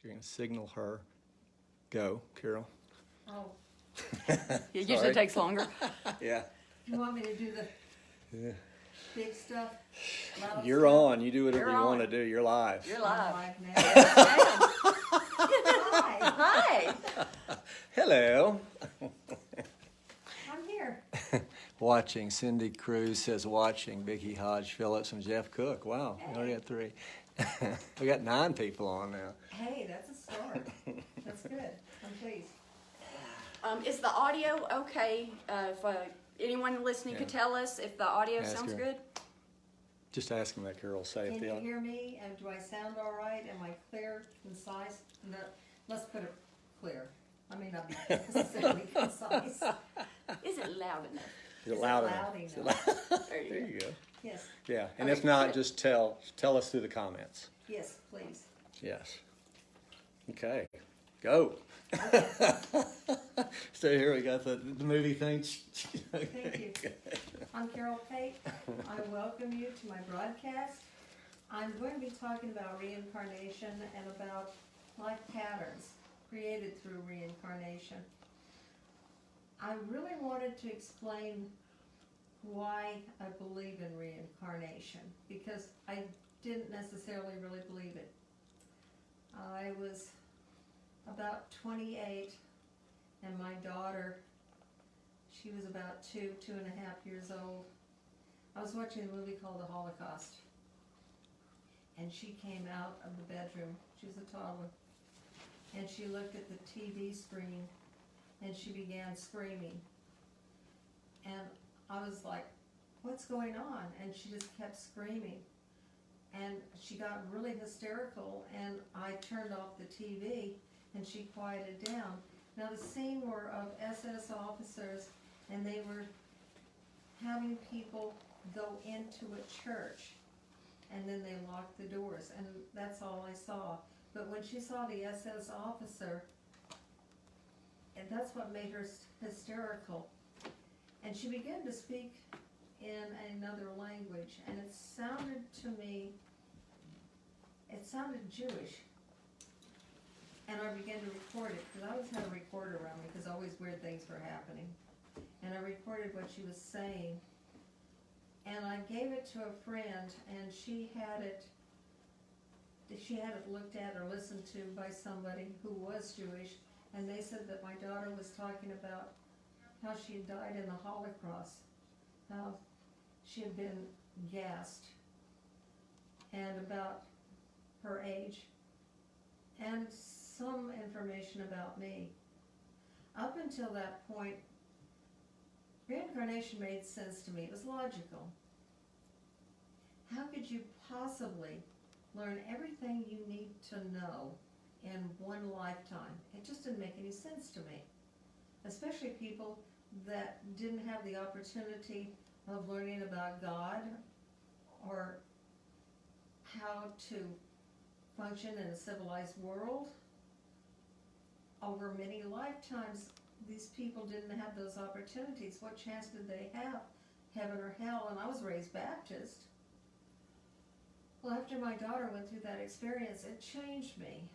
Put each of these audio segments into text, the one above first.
You're going to signal her. Go, Carol. Oh. It usually takes longer. Yeah. You want me to do the big stuff? Loud You're stuff? on. You do whatever You're you want to on. do. You're live. You're I'm live. live now. Hi. Hi, Hello. I'm here. Watching. Cindy Cruz says watching. Vicki Hodge Phillips and Jeff Cook. Wow. We already got 3. We got 9 people on now. Hey, that's a start. That's good. I'm pleased. Is the audio okay? If anyone listening could tell us if the audio Ask sounds her. good? Just asking that Carol say Can if you the hear me? And do I sound all right? Am I clear, concise? No, let's put it clear. I may not be necessarily concise. Is it loud enough? Is it Is it loud loud enough? enough? There you There go. you go. Yes, Yeah. And Okay, if not, good. just tell us through the comments. yes, please. Yes. Okay. Go. So here we got the movie thing. Thank you. I'm Carol Pate. I welcome you to my broadcast. I'm going to be talking about reincarnation and about life patterns created through reincarnation. I really wanted to explain why I believe in reincarnation, because I didn't necessarily really believe it. I was about 28, and my daughter, she was about 2.5 years old. I was watching a movie called The Holocaust, and she came out of the bedroom. She was a toddler, and she looked at the TV screen, and she began screaming. And I was like, what's going on? And she just kept screaming. And she got really hysterical, and I turned off the TV, and she quieted down. Now the scene were of SS officers, and they were having people go into a church, and then they locked the doors, and that's all I saw. But when she saw the SS officer, and that's what made her hysterical. And she began to speak in another language, and it sounded to me, it sounded Jewish. And I began to record it, because I always had a recorder around me, because always weird things were happening. And I recorded what she was saying. And I gave it to a friend, and she had it looked at or listened to by somebody who was Jewish, and they said that my daughter was talking about how she had died in the Holocaust, how she had been gassed, and about her age, and some information about me. Up until that point, reincarnation made sense to me. It was logical. How could you possibly learn everything you need to know in one lifetime? It just didn't make any sense to me. Especially people that didn't have the opportunity of learning about God or how to function in a civilized world. Over many lifetimes, these people didn't have those opportunities. What chance did they have? Heaven or hell? And I was raised Baptist. Well, after my daughter went through that experience, it changed me.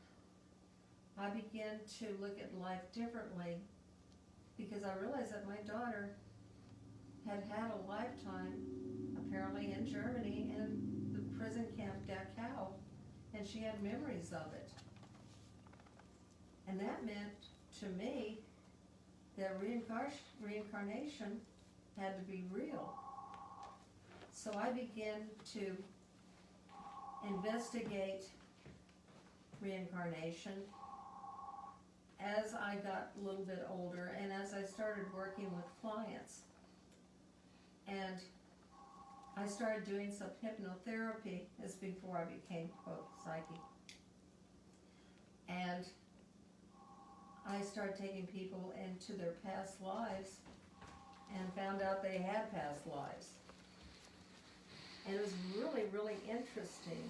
I began to look at life differently, because I realized that my daughter had had a lifetime, apparently in Germany, in the prison camp Dachau, and she had memories of it. And that meant to me that reincarnation had to be real. So I began to investigate reincarnation as I got a little bit older, and as I started working with clients. And I started doing some hypnotherapy. This before I became, quote, psychic. And I started taking people into their past lives and found out they had past lives. And it was really, really interesting.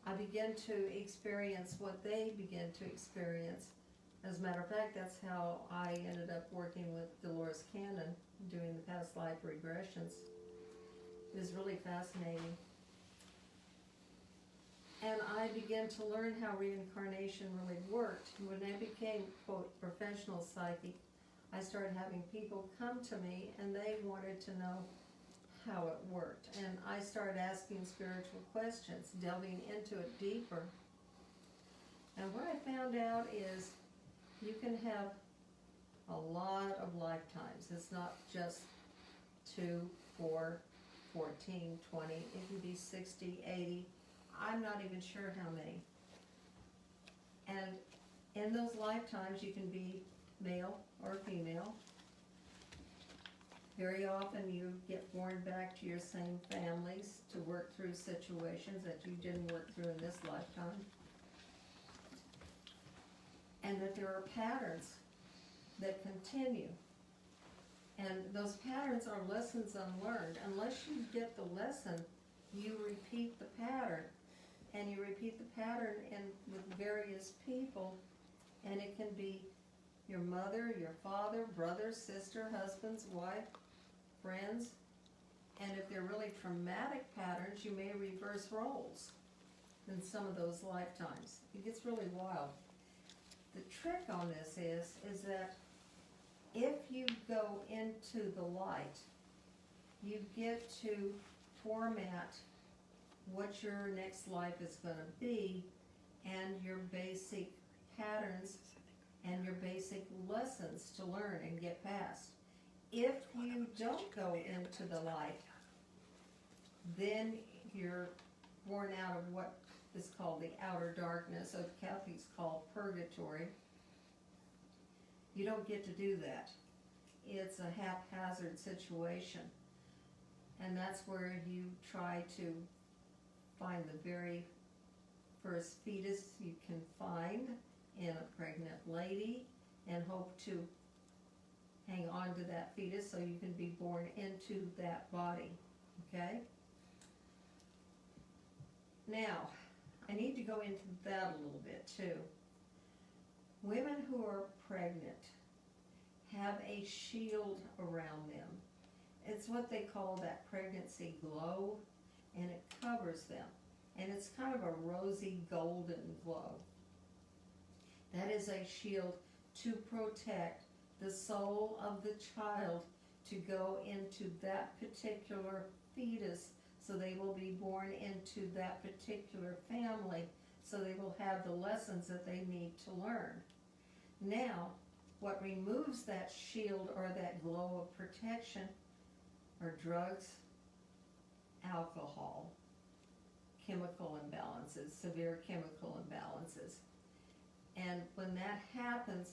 I began to experience what they began to experience. As a matter of fact, that's how I ended up working with Dolores Cannon, doing the past life regressions. It was really fascinating. And I began to learn how reincarnation really worked. When I became, quote, professional psychic, I started having people come to me and they wanted to know how it worked. And I started asking spiritual questions, delving into it deeper. And what I found out is you can have a lot of lifetimes. It's not just 2, 4, 14, 20. It can be 60, 80. I'm not even sure how many. And in those lifetimes, you can be male or female. Very often you get born back to your same families to work through situations that you didn't work through in this lifetime. And that there are patterns that continue. And those patterns are lessons unlearned. Unless you get the lesson, you repeat the pattern. And you repeat the pattern with various people. And it can be your mother, your father, brother, sister, husbands, wife, friends. And if they're really traumatic patterns, you may reverse roles in some of those lifetimes. It gets really wild. The trick on this is that if you go into the light, you get to format what your next life is going to be and your basic patterns and your basic lessons to learn and get past. If you don't go into the light, then you're born out of what is called the outer darkness, or Catholics call purgatory. You don't get to do that. It's a haphazard situation. And that's where you try to find the very first fetus you can find in a pregnant lady and hope to hang on to that fetus so you can be born into that body, okay? Now, I need to go into that a little bit too. Women who are pregnant have a shield around them. It's what they call that pregnancy glow, and it covers them. And it's kind of a rosy golden glow. That is a shield to protect the soul of the child to go into that particular fetus, so they will be born into that particular family, so they will have the lessons that they need to learn. Now, what removes that shield or that glow of protection are drugs, alcohol, chemical imbalances, severe chemical imbalances. And when that happens,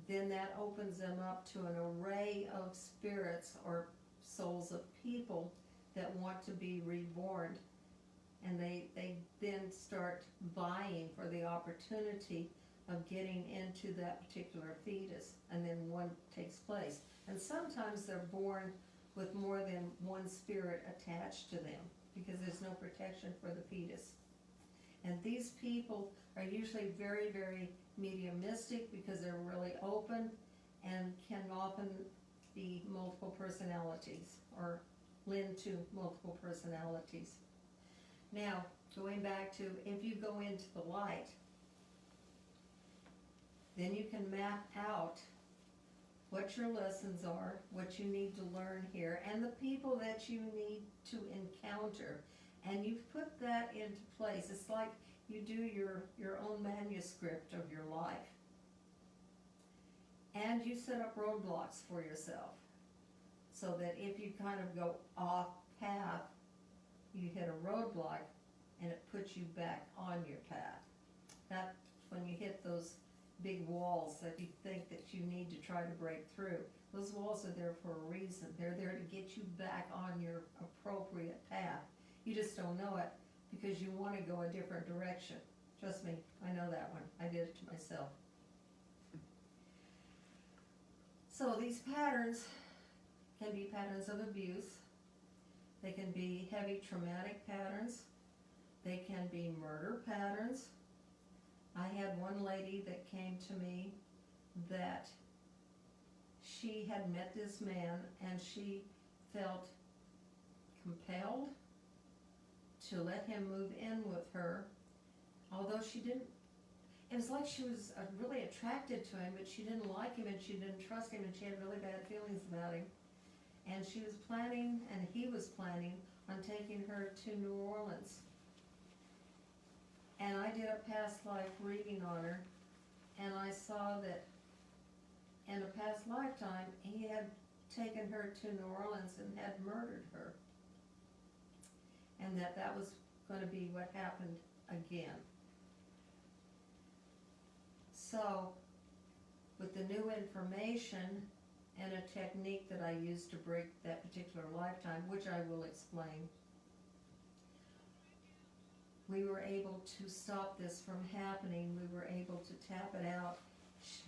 then that opens them up to an array of spirits or souls of people that want to be reborn. And they then start vying for the opportunity of getting into that particular fetus, and then one takes place. And sometimes they're born with more than one spirit attached to them because there's no protection for the fetus. And these people are usually very, very mediumistic because they're really open and can often be multiple personalities or lend to multiple personalities. Now, going back to if you go into the light, then you can map out what your lessons are, what you need to learn here, and the people that you need to encounter. And you put that into place. It's like you do your own manuscript of your life. And you set up roadblocks for yourself so that if you kind of go off path, you hit a roadblock and it puts you back on your path. That's when you hit those big walls that you think that you need to try to break through. Those walls are there for a reason. They're there to get you back on your appropriate path. You just don't know it because you want to go a different direction. Trust me, I know that one. I did it to myself. So these patterns can be patterns of abuse. They can be heavy traumatic patterns. They can be murder patterns. I had one lady that came to me that she had met this man and she felt compelled to let him move in with her although she didn't, it was like she was really attracted to him, but she didn't like him and she didn't trust him and she had really bad feelings about him. And she was planning, and he was planning, on taking her to New Orleans. And I did a past life reading on her, and I saw that in a past lifetime, he had taken her to New Orleans and had murdered her. And that was going to be what happened again. So, with the new information and a technique that I used to break that particular lifetime, which I will explain, we were able to stop this from happening. We were able to tap it out.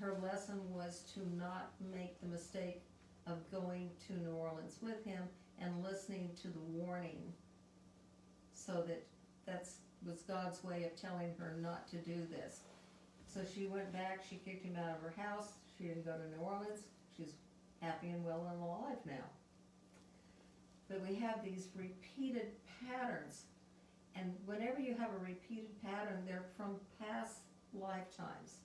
Her lesson was to not make the mistake of going to New Orleans with him and listening to the warning. So that was God's way of telling her not to do this. So she went back, she kicked him out of her house, she didn't go to New Orleans, she's happy and well and alive now. But we have these repeated patterns. And whenever you have a repeated pattern, they're from past lifetimes.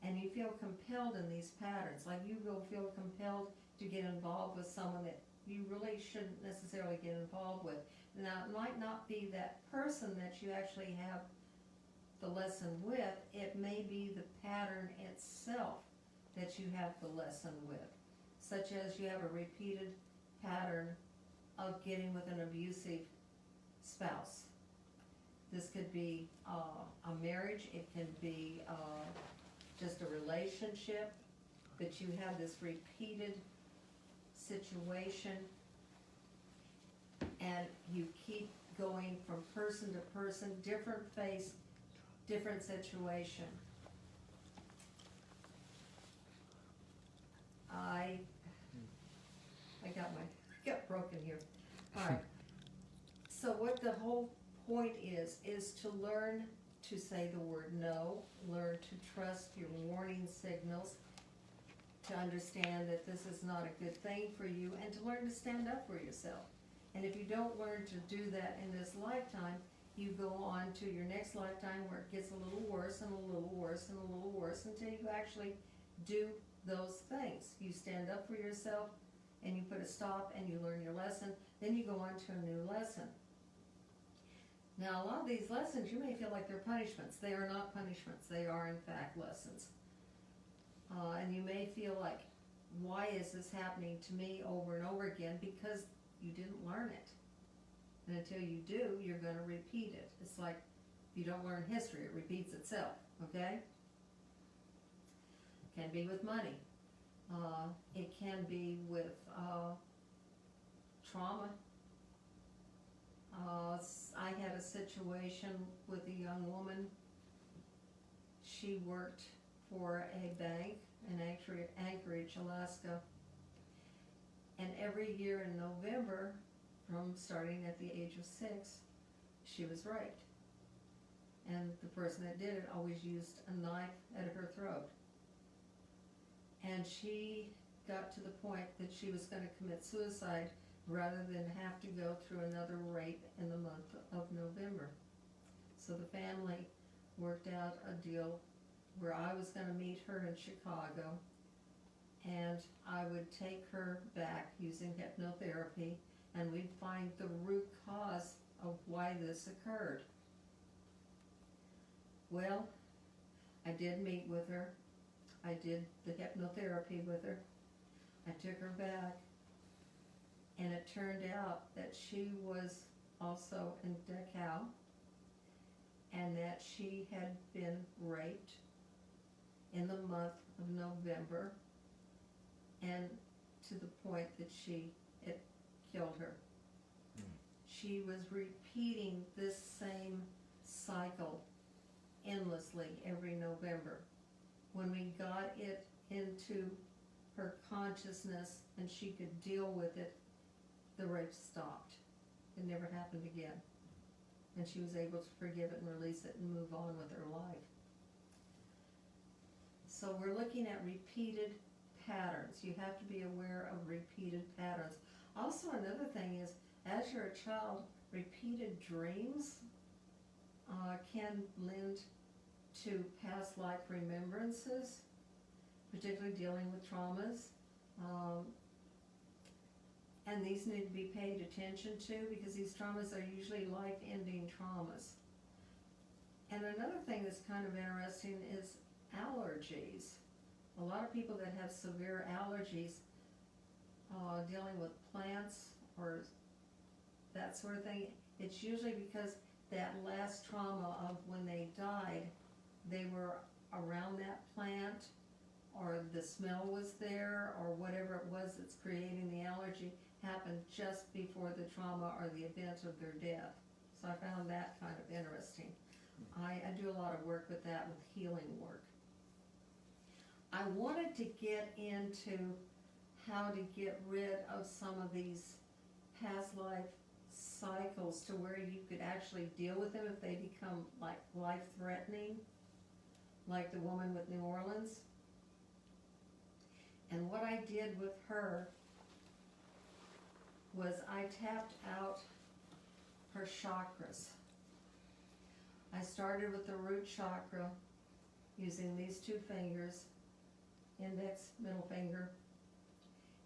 And you feel compelled in these patterns, like you will feel compelled to get involved with someone that you really shouldn't necessarily get involved with. Now, it might not be that person that you actually have the lesson with, it may be the pattern itself that you have the lesson with. Such as you have a repeated pattern of getting with an abusive spouse. This could be a marriage, it can be just a relationship, but you have this repeated situation and you keep going from person to person, different face, different situation. I got broken here. All right. So what the whole point is to learn to say the word no, learn to trust your warning signals, to understand that this is not a good thing for you, and to learn to stand up for yourself. And if you don't learn to do that in this lifetime, you go on to your next lifetime where it gets a little worse and a little worse and a little worse until you actually do those things. You stand up for yourself and you put a stop and you learn your lesson, then you go on to a new lesson. Now, a lot of these lessons, you may feel like they're punishments. They are not punishments. They are, in fact, lessons. And you may feel like, why is this happening to me over and over again? Because you didn't learn it. And until you do, you're going to repeat it. It's like if you don't learn history, it repeats itself, okay? It can be with money. It can be with trauma. I had a situation with a young woman. She worked for a bank in Anchorage, Alaska. And every year in November, from starting at the age of 6, she was raped. And the person that did it always used a knife at her throat. And she got to the point that she was going to commit suicide rather than have to go through another rape in the month of November. So the family worked out a deal where I was going to meet her in Chicago, and I would take her back using hypnotherapy, and we'd find the root cause of why this occurred. Well, I did meet with her. I did the hypnotherapy with her. I took her back, and it turned out that she was also in Dachau, and that she had been raped in the month of November, and to the point that it killed her. She was repeating this same cycle endlessly every November. When we got it into her consciousness and she could deal with it, the rape stopped. It never happened again. And she was able to forgive it and release it and move on with her life. So we're looking at repeated patterns. You have to be aware of repeated patterns. Also, another thing is, as you're a child, repeated dreams can lend to past life remembrances, particularly dealing with traumas. And these need to be paid attention to because these traumas are usually life-ending traumas. And another thing that's kind of interesting is allergies. A lot of people that have severe allergies, dealing with plants or that sort of thing, it's usually because that last trauma of when they died, they were around that plant, or the smell was there, or whatever it was that's creating the allergy happened just before the trauma or the event of their death. So I found that kind of interesting. I do a lot of work with that, with healing work. I wanted to get into how to get rid of some of these past life cycles to where you could actually deal with them if they become like life-threatening, like the woman with New Orleans. And what I did with her was I tapped out her chakras. I started with the root chakra using these two fingers, index, middle finger,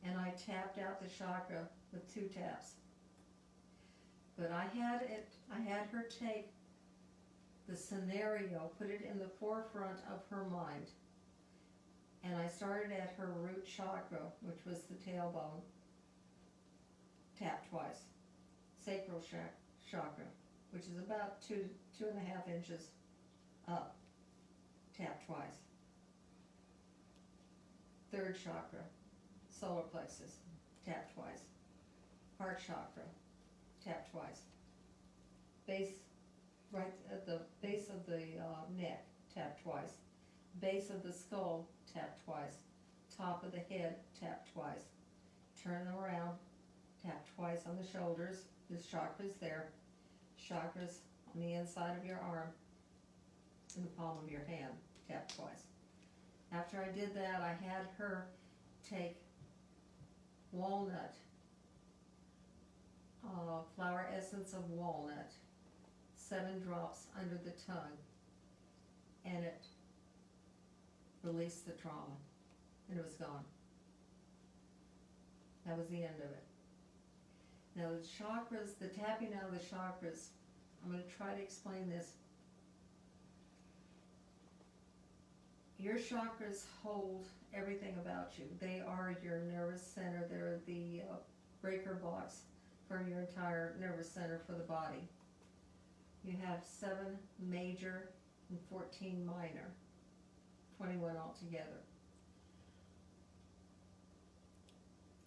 and I tapped out the chakra with 2 taps. But I had her take the scenario, put it in the forefront of her mind. And I started at her root chakra, which was the tailbone, tap twice. Sacral chakra, which is about 2.5 inches up, tap twice. 3rd chakra, solar plexus, tap twice. Heart chakra, tap twice. Base, right at the base of the neck, tap twice. Base of the skull, tap twice. Top of the head, tap twice. Turn them around, tap twice on the shoulders. This chakra's there. Chakras on the inside of your arm, in the palm of your hand, tap twice. After I did that, I had her take walnut, flower essence of walnut, 7 drops under the tongue, and it released the trauma, and it was gone. That was the end of it. Now the chakras, the tapping out of the chakras, I'm going to try to explain this. Your chakras hold everything about you. They are your nervous center. They're the breaker box for your entire nervous center for the body. You have 7 major and 14 minor, 21 altogether.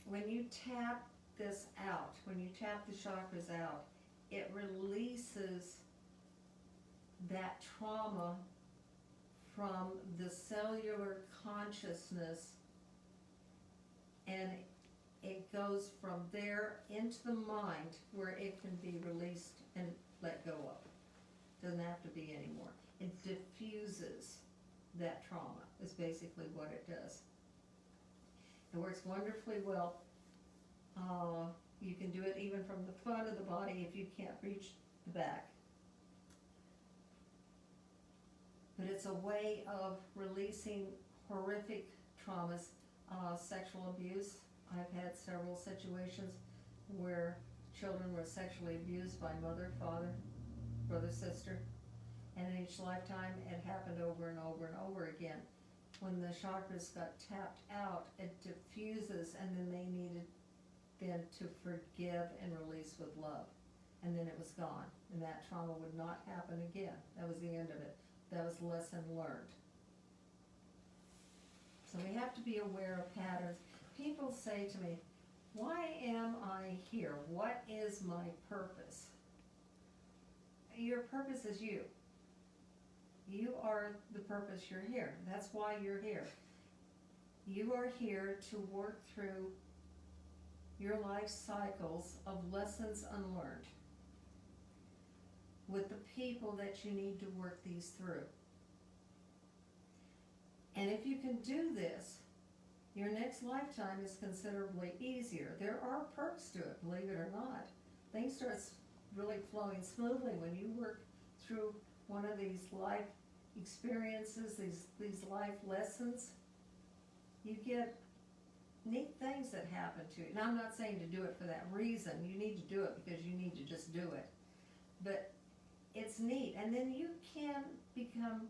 When you tap this out, when you tap the chakras out, it releases that trauma from the cellular consciousness, and it goes from there into the mind where it can be released and let go of. Doesn't have to be anymore. It diffuses that trauma, is basically what it does. It works wonderfully well. You can do it even from the front of the body if you can't reach the back. But it's a way of releasing horrific traumas, sexual abuse. I've had several situations where children were sexually abused by mother, father, brother, sister, and in each lifetime it happened over and over and over again. When the chakras got tapped out, it diffuses, and then they needed then to forgive and release with love. And then it was gone, and that trauma would not happen again. That was the end of it. That was lesson learned. So we have to be aware of patterns. People say to me, why am I here? What is my purpose? Your purpose is you. You are the purpose you're here. That's why you're here. You are here to work through your life cycles of lessons unlearned with the people that you need to work these through. And if you can do this, your next lifetime is considerably easier. There are perks to it, believe it or not. Things start really flowing smoothly when you work through one of these life experiences, these life lessons, you get neat things that happen to you. And I'm not saying to do it for that reason. You need to do it because you need to just do it. But it's neat. And then you can become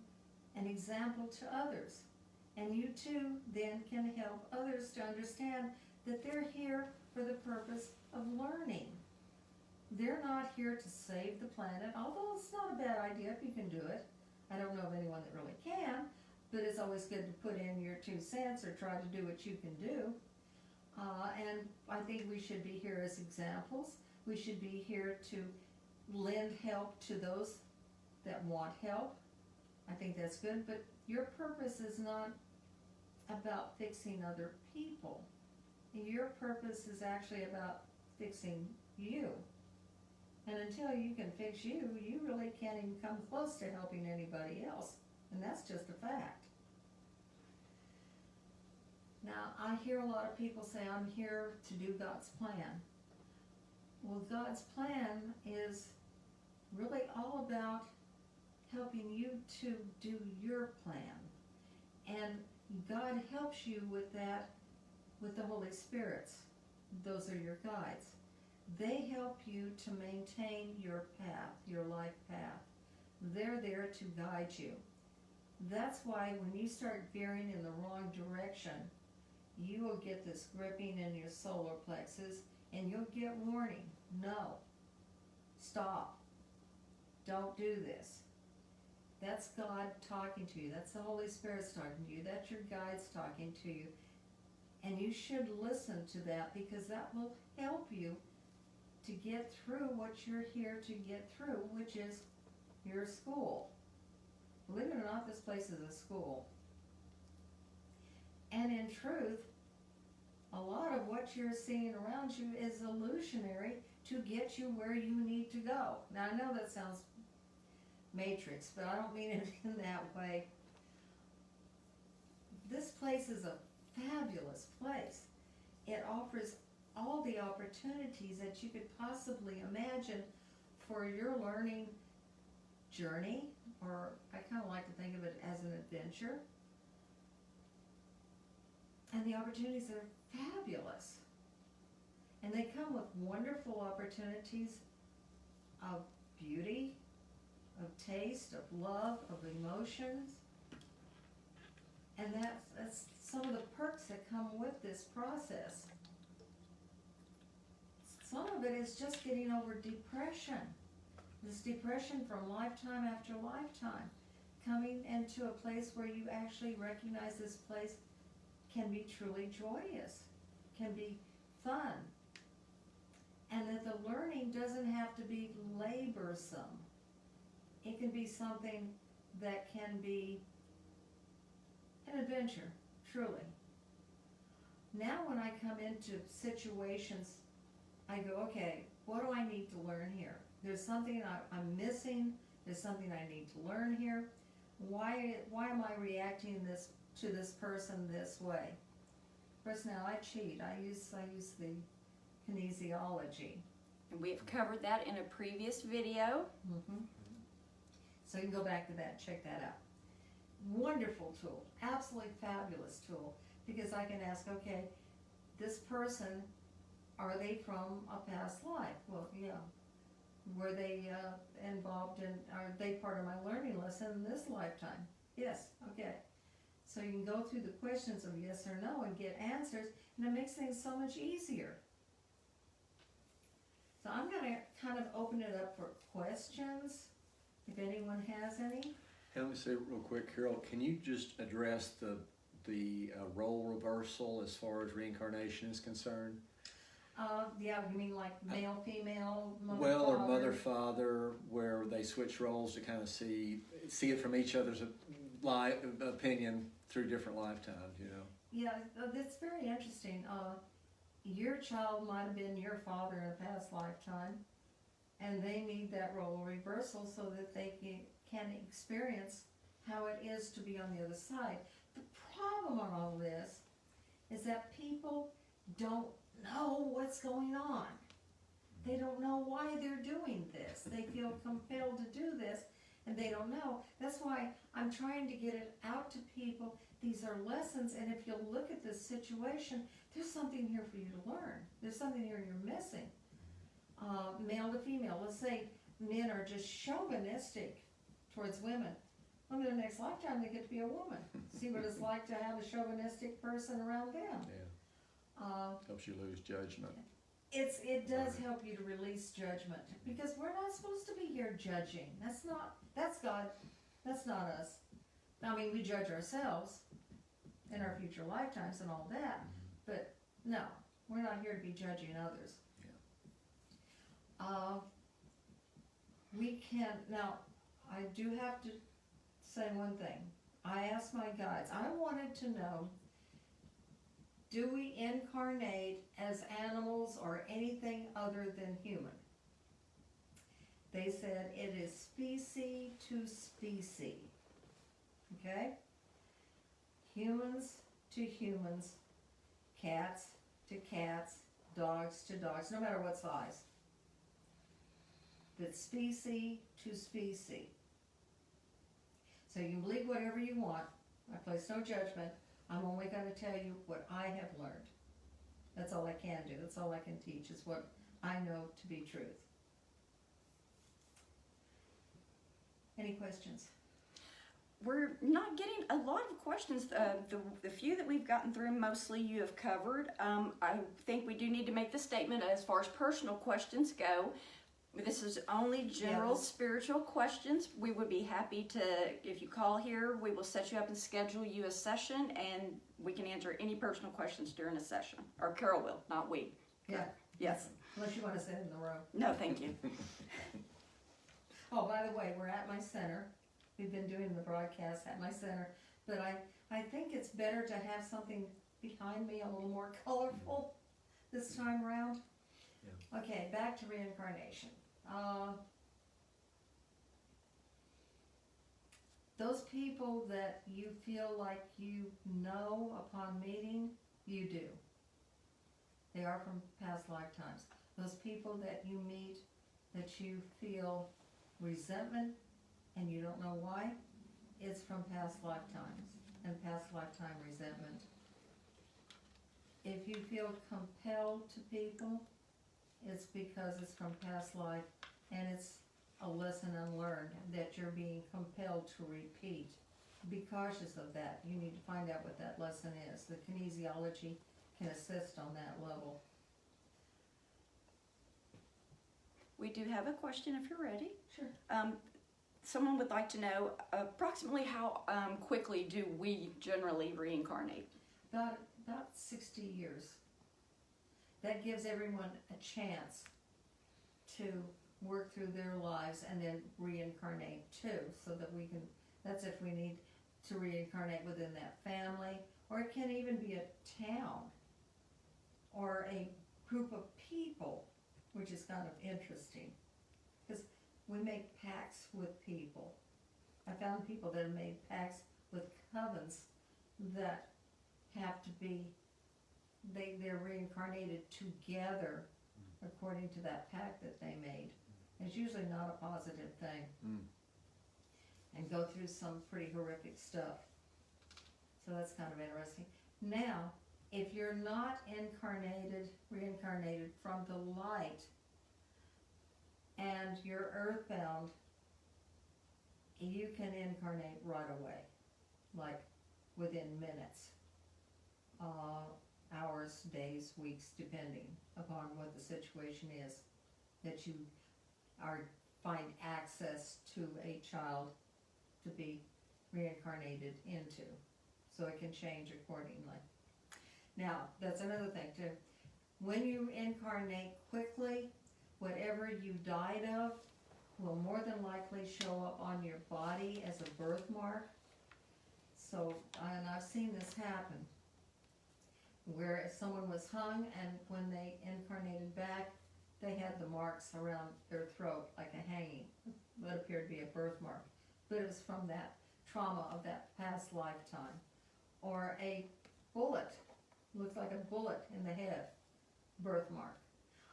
an example to others. And you too then can help others to understand that they're here for the purpose of learning. They're not here to save the planet, although it's not a bad idea if you can do it. I don't know of anyone that really can, but it's always good to put in your 2 cents or try to do what you can do. And I think we should be here as examples. We should be here to lend help to those that want help. I think that's good, but your purpose is not about fixing other people. Your purpose is actually about fixing you. And until you can fix you, you really can't even come close to helping anybody else. And that's just a fact. Now, I hear a lot of people say, I'm here to do God's plan. Well, God's plan is really all about helping you to do your plan. And God helps you with that with the Holy Spirits. Those are your guides. They help you to maintain your path, your life path. They're there to guide you. That's why when you start veering in the wrong direction, you will get this gripping in your solar plexus and you'll get warning. No. Stop. Don't do this. That's God talking to you. That's the Holy Spirit's talking to you. That's your guides talking to you. And you should listen to that because that will help you to get through what you're here to get through, which is your school. Believe it or not, this place is a school. And in truth, a lot of what you're seeing around you is illusionary to get you where you need to go. Now, I know that sounds Matrix, but I don't mean it in that way. This place is a fabulous place. It offers all the opportunities that you could possibly imagine for your learning journey, or I kind of like to think of it as an adventure. And the opportunities are fabulous. And they come with wonderful opportunities of beauty, of taste, of love, of emotions. And that's some of the perks that come with this process. Some of it is just getting over depression. This depression from lifetime after lifetime. Coming into a place where you actually recognize this place can be truly joyous, can be fun. And that the learning doesn't have to be laborsome. It can be something that can be an adventure, truly. Now when I come into situations, I go, okay, what do I need to learn here? There's something I'm missing. There's something I need to learn here. Why am I reacting to this person this way? First, now I cheat. I use the kinesiology. And we've covered that in a previous video. Mm-hmm. So you can go back to that and check that out. Wonderful tool, absolutely fabulous tool, because I can ask, okay, this person, are they from a past life? Well, yeah. Were they involved in, are they part of my learning lesson in this lifetime? Yes, okay. So you can go through the questions of yes or no and get answers, and it makes things so much easier. So I'm going to kind of open it up for questions, if anyone has any. Hey, let me say real quick, Carol, can you just address the role reversal as far as reincarnation is concerned? Yeah, you mean like male, female, mother, Well, father? or mother, father, where they switch roles to kind of see it from each other's opinion through different lifetimes, you know? Yeah, that's very interesting. Your child might have been your father in a past lifetime, and they need that role reversal so that they can experience how it is to be on the other side. The problem on all this is that people don't know what's going on. They don't know why they're doing this. They feel compelled to do this, and they don't know. That's why I'm trying to get it out to people. These are lessons, and if you'll look at this situation, there's something here for you to learn. There's something here you're missing. Male to female, let's say men are just chauvinistic towards women. Well, in the next lifetime they get to be a woman. See what it's like to have a chauvinistic person around them. Yeah. Helps you lose judgment. It does help you to release judgment, because we're not supposed to be here judging. That's God. That's not us. I mean, we judge ourselves in our future lifetimes and all that, but no, we're not here to be judging others. We can, now, I do have to say one thing. I asked my guides, I wanted to know, do we incarnate as animals or anything other than human? They said it is species to species. Okay? Humans to humans, cats to cats, dogs to dogs, no matter what size. But species to species. So you can believe whatever you want. I place no judgment. I'm only going to tell you what I have learned. That's all I can do. That's all I can teach, is what I know to be truth. Any questions? We're not getting a lot of questions. The few that we've gotten through, mostly you have covered. I think we do need to make the statement as far as personal questions go. This is only general spiritual questions. We would be happy to, if you call here, we will set you up and schedule you a session, and we can answer any personal questions during a session. Or Carol will, not we. Yeah. Yes. Unless you want to sit in the row. No, thank you. Oh, by the way, we're at my center. We've been doing the broadcast at my center, but I think it's better to have something behind me a little more colorful this time around. Yeah. Okay, back to reincarnation. Those people that you feel like you know upon meeting, you do. They are from past lifetimes. Those people that you meet that you feel resentment and you don't know why, it's from past lifetimes and past lifetime resentment. If you feel compelled to people, it's because it's from past life, and it's a lesson unlearned that you're being compelled to repeat. Be cautious of that. You need to find out what that lesson is. The kinesiology can assist on that level. We do have a question if you're ready. Sure. Someone would like to know approximately how quickly do we generally reincarnate? About 60 years. That gives everyone a chance to work through their lives and then reincarnate too, so that we can, that's if we need to reincarnate within that family, or it can even be a town or a group of people, which is kind of interesting, because we make pacts with people. I found people that have made pacts with covens that have to be, they're reincarnated together according to that pact that they made. It's usually not a positive thing. And go through some pretty horrific stuff. So that's kind of interesting. Now, if you're not reincarnated from the light, and you're earthbound, you can incarnate right away, like within minutes, hours, days, weeks, depending upon what the situation is that you find access to a child to be reincarnated into. So it can change accordingly. Now, that's another thing too. When you incarnate quickly, whatever you died of will more than likely show up on your body as a birthmark. So, and I've seen this happen, where someone was hung, and when they incarnated back, they had the marks around their throat like a hanging. That appeared to be a birthmark, but it was from that trauma of that past lifetime. Or a bullet, looked like a bullet in the head, birthmark.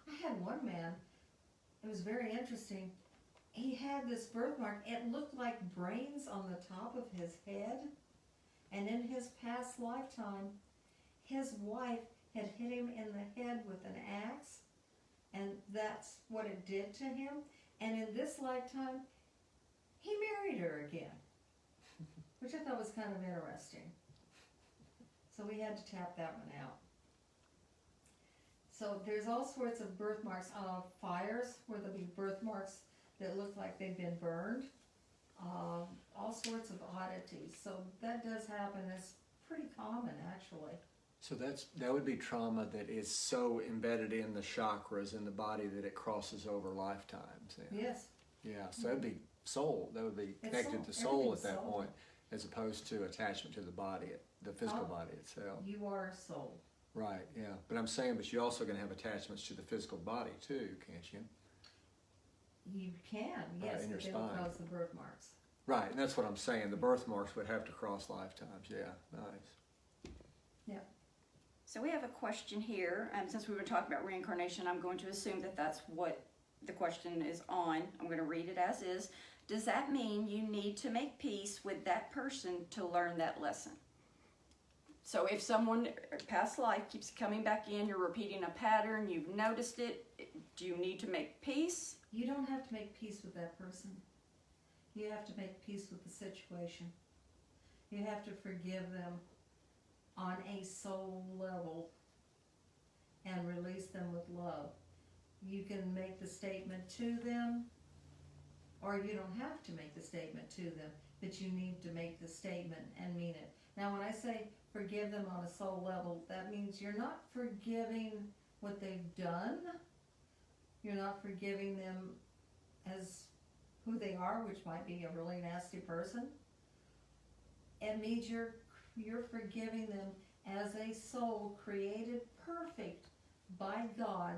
I had one man, it was very interesting, he had this birthmark. It looked like brains on the top of his head. And in his past lifetime, his wife had hit him in the head with an axe. And that's what it did to him. And in this lifetime, he married her again. Which I thought was kind of interesting. So we had to tap that one out. So there's all sorts of birthmarks. Fires, where there'll be birthmarks that look like they've been burned. All sorts of oddities. So that does happen. It's pretty common, actually. So that would be trauma that is so embedded in the chakras in the body that it crosses over lifetimes. Yeah. Yes. Yeah, so that'd be soul. That would be It's connected to soul. soul at Everything's that soul. point, as opposed to attachment to the body, the physical Oh. body itself. You are a soul. Right, yeah. But I'm saying, but you're also going to have attachments to the physical body too, can't you? You can, yes, in your but they will spine. cause the birthmarks. Right, and that's what I'm saying. The birthmarks would have to cross lifetimes. Yeah, nice. Yeah. So we have a question here. Since we've been talking about reincarnation, I'm going to assume that that's what the question is on. I'm going to read it as is. Does that mean you need to make peace with that person to learn that lesson? So if someone, past life, keeps coming back in, you're repeating a pattern, you've noticed it, do you need to make peace? You don't have to make peace with that person. You have to make peace with the situation. You have to forgive them on a soul level and release them with love. You can make the statement to them, or you don't have to make the statement to them, but you need to make the statement and mean it. Now when I say forgive them on a soul level, that means you're not forgiving what they've done. You're not forgiving them as who they are, which might be a really nasty person. It means you're forgiving them as a soul created perfect by God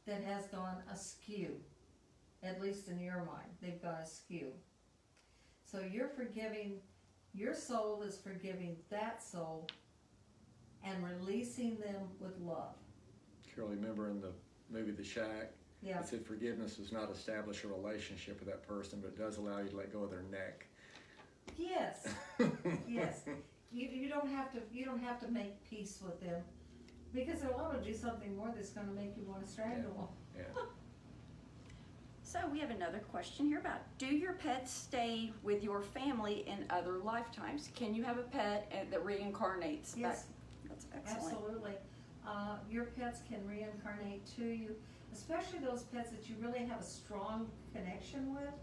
that has gone askew. At least in your mind, they've gone askew. So you're forgiving, your soul is forgiving that soul and releasing them with love. Carol, remember in the movie The Shack, Yeah. it said forgiveness does not establish a relationship with that person, but it does allow you to let go of their neck. Yes. Yes. You don't have to make peace with them, because they're liable to do something more that's going to make you want to strangle them. Yeah. So we have another question here about, do your pets stay with your family in other lifetimes? Can you have a pet that reincarnates? Yes. That's excellent. Absolutely. Your pets can reincarnate to you, especially those pets that you really have a strong connection with.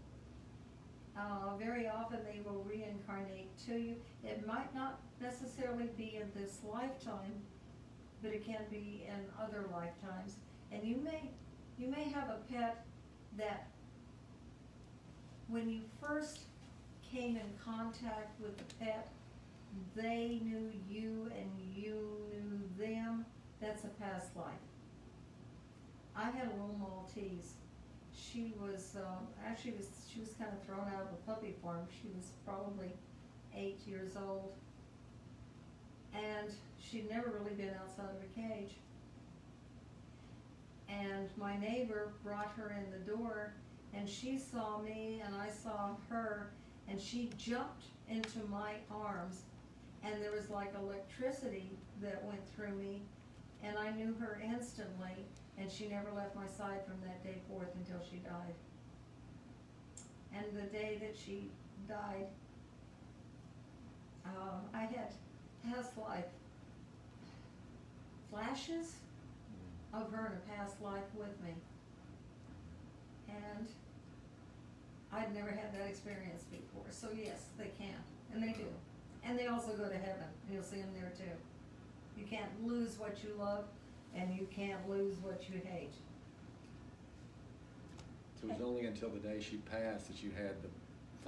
Very often they will reincarnate to you. It might not necessarily be in this lifetime, but it can be in other lifetimes. And you may have a pet that when you first came in contact with the pet, they knew you and you knew them. That's a past life. I had a little Maltese. She was she was kind of thrown out of the puppy farm. She was probably 8 years old, and she'd never really been outside of a cage. And my neighbor brought her in the door, and she saw me and I saw her, and she jumped into my arms, and there was like electricity that went through me, and I knew her instantly, and she never left my side from that day forth until she died. And the day that she died, I had past life flashes of her in a past life with me. And I'd never had that experience before. So yes, they can, and they do. And they also go to heaven, and you'll see them there too. You can't lose what you love, and you can't lose what you hate. So it was only until the day she passed that you had the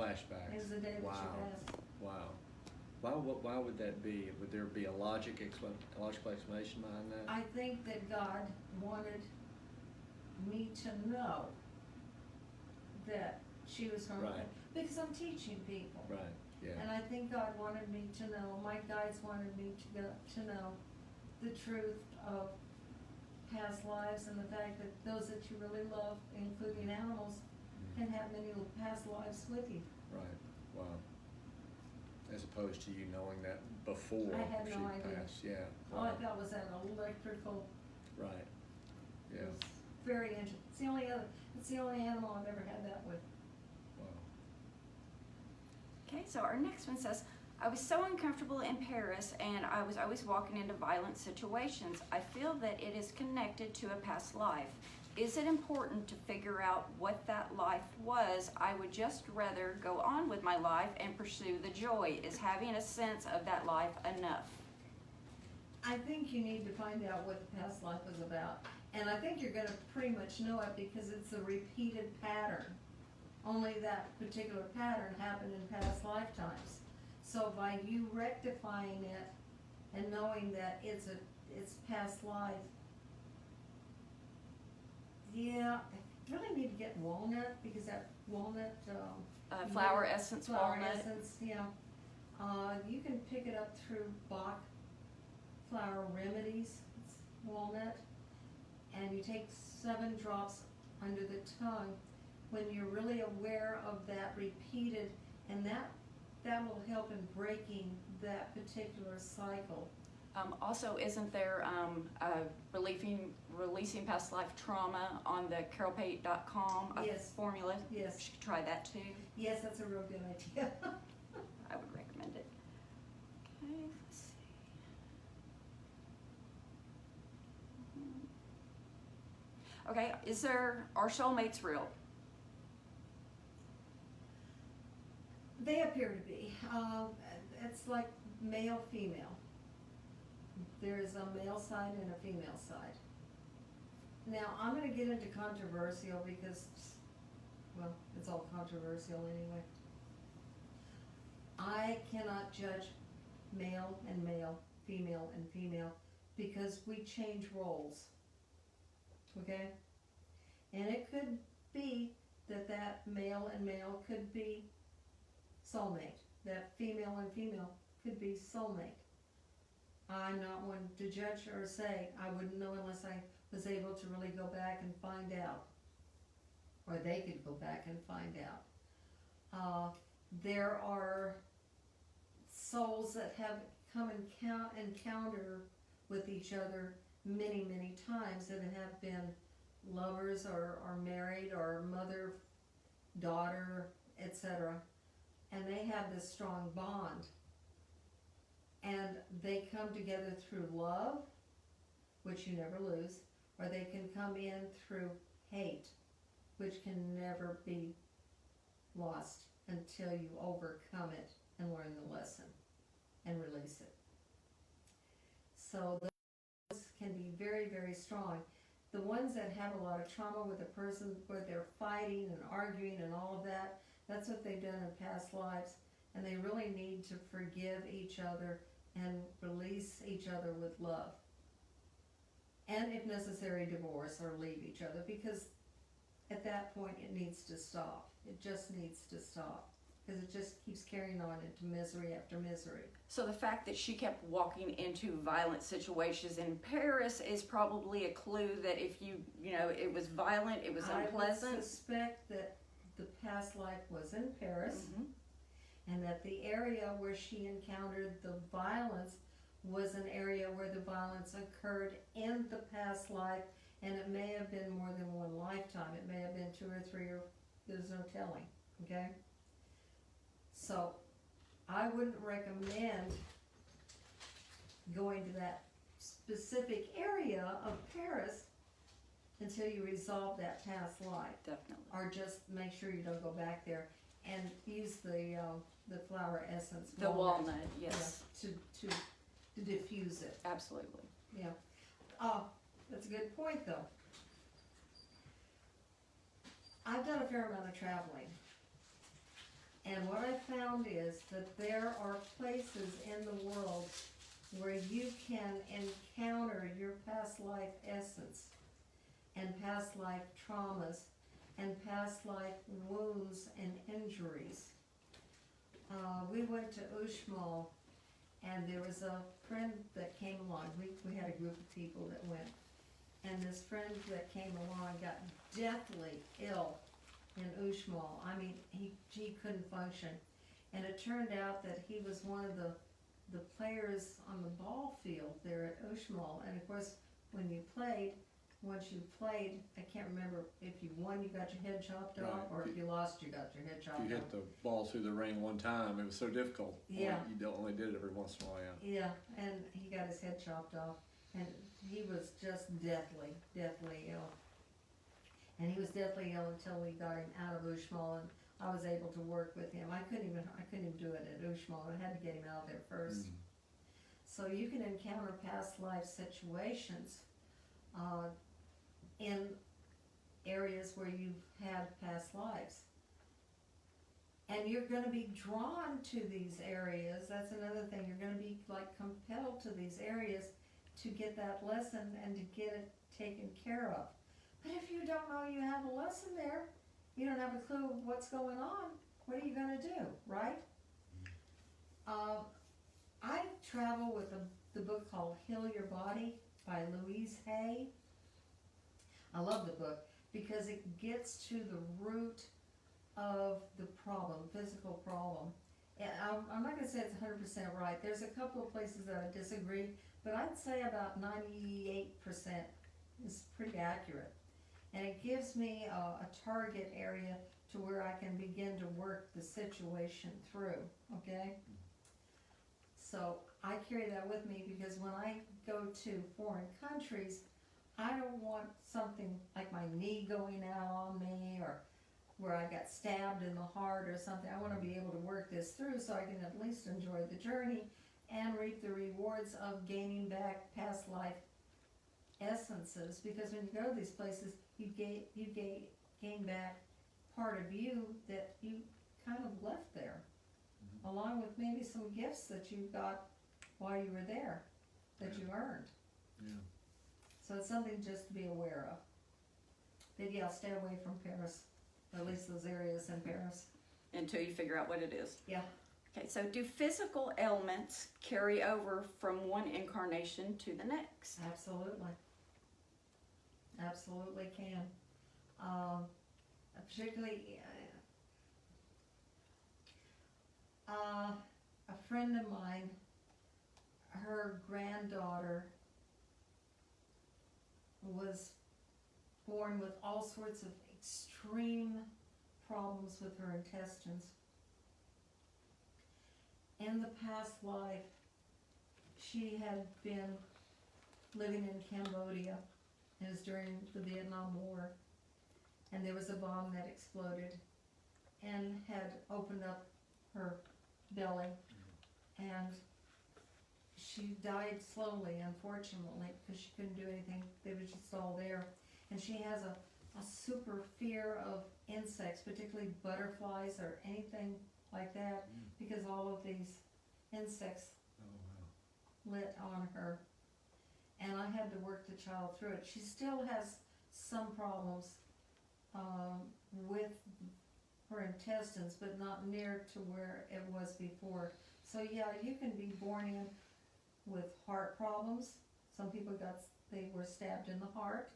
flashbacks. It was the day that Wow. she passed. Wow. Why would that be? Would there be a logical explanation behind that? I think that God wanted me to know that she was from Right. because I'm teaching people. Right, yeah. And I think God wanted me to know, my guides wanted me to know the truth of past lives and the fact that those that you really love, including animals, can have many past lives with you. Right, wow. As opposed to you knowing that before I had she no idea. passed, yeah. All I Wow. thought was that electrical, Right, yeah, it was very interesting. It's the only animal I've ever had that with. wow. Okay, so our next one says, I was so uncomfortable in Paris and I was always walking into violent situations. I feel that it is connected to a past life. Is it important to figure out what that life was? I would just rather go on with my life and pursue the joy. Is having a sense of that life enough? I think you need to find out what the past life was about. And I think you're gonna pretty much know it because it's a repeated pattern. Only that particular pattern happened in past lifetimes. So by you rectifying it and knowing that it's past life, yeah, I really need to get walnut because that walnut, Flower essence flower walnut. essence, yeah. You can pick it up through Bach Flower Remedies, it's walnut, and you take 7 drops under the tongue when you're really aware of that repeated, and that will help in breaking that particular cycle. Also, isn't there releasing past life trauma on the carolpate.com Yes. formula? Yes. You should try that too. Yes, that's a real good idea. I would recommend it. Okay, let's see. Okay, are soulmates real? They appear to be. It's like male, female. There's a male side and a female side. Now, I'm gonna get into controversial because, well, it's all controversial anyway. I cannot judge male and male, female and female, because we change roles. Okay? And it could be that male and male could be soulmate. That female and female could be soulmate. I'm not one to judge or say. I wouldn't know unless I was able to really go back and find out. Or they could go back and find out. There are souls that have come encounter with each other many, many times that have been lovers or married or mother, daughter, etc. And they have this strong bond. And they come together through love, which you never lose, or they can come in through hate, which can never be lost until you overcome it and learn the lesson and release it. So those can be very, very strong. The ones that have a lot of trauma with a person where they're fighting and arguing and all of that, that's what they've done in past lives, and they really need to forgive each other and release each other with love. And if necessary, divorce or leave each other, because at that point it needs to stop. It just needs to stop, because it just keeps carrying on into misery after misery. So the fact that she kept walking into violent situations in Paris is probably a clue that if you know, it was violent, it was unpleasant. I would suspect that the past life was in Paris, Mhm. and that the area where she encountered the violence was an area where the violence occurred in the past life, and it may have been more than one lifetime. It may have been 2 or 3, or there's no telling, okay? So, I wouldn't recommend going to that specific area of Paris until you resolve that past life. Definitely. Or just make sure you don't go back there, and use the flower essence. The walnut, yes. Yeah, to diffuse it, Absolutely. yeah. Oh, that's a good point though. I've done a fair amount of traveling. And what I found is that there are places in the world where you can encounter your past life essence and past life traumas and past life wounds and injuries. We went to Uxmal, and there was a friend that came along. We had a group of people that went, and this friend that came along got deathly ill in Uxmal. I mean, he couldn't function. And it turned out that he was one of the players on the ball field there at Uxmal. And of course, when you played, once you played, I can't remember if you won, you got your head chopped off, Right. or if you lost, you got your head chopped If you off. hit the ball through the ring one time, it was so difficult. Yeah. You only did it every once in a while, yeah. Yeah, and he got his head chopped off, and he was just deathly ill. And he was deathly ill until we got him out of Uxmal, and I was able to work with him. I couldn't even do it at Uxmal. I had to get him out there first. So you can encounter past life situations in areas where you've had past lives. And you're going to be drawn to these areas. That's another thing. You're going to be like compelled to these areas to get that lesson and to get it taken care of. But if you don't know you have a lesson there, you don't have a clue of what's going on, what are you going to do, right? I travel with the book called Heal Your Body by Louise Hay. I love the book because it gets to the root of the problem, physical problem. And I'm not going to say it's 100% right. There's a couple of places that I disagree, but I'd say about 98% is pretty accurate. And it gives me a target area to where I can begin to work the situation through, okay? So I carry that with me because when I go to foreign countries, I don't want something like my knee going out on me or where I got stabbed in the heart or something. I want to be able to work this through so I can at least enjoy the journey and reap the rewards of gaining back past life essences. Because when you go to these places, you gain back part of you that you kind of left there, along with maybe some gifts that you got while you were there, that you earned. Yeah. So it's something just to be aware of. But yeah, stay away from Paris, or at least those areas in Paris. Until you figure out what it is. Yeah. Okay, so do physical ailments carry over from one incarnation to the next? Absolutely. Absolutely can. Particularly, a friend of mine, her granddaughter was born with all sorts of extreme problems with her intestines. In the past life, she had been living in Cambodia. It was during the Vietnam War, and there was a bomb that exploded and had opened up her belly, and she died slowly, unfortunately, because she couldn't do anything. They were just all there. And she has a super fear of insects, particularly butterflies or anything like that, because all of these insects lit on her. And I had to work the child through it. She still has some problems with her intestines, but not near to where it was before. So yeah, you can be born in with heart problems. Some people they were stabbed in the heart,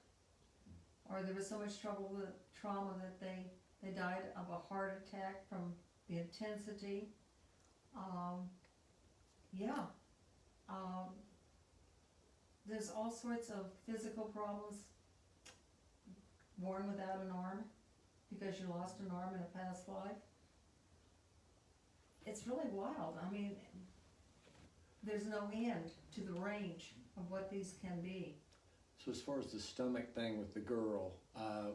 or there was so much trauma that they died of a heart attack from the intensity. There's all sorts of physical problems. Born without an arm because you lost an arm in a past life. It's really wild. I mean, there's no end to the range of what these can be. So as far as the stomach thing with the girl,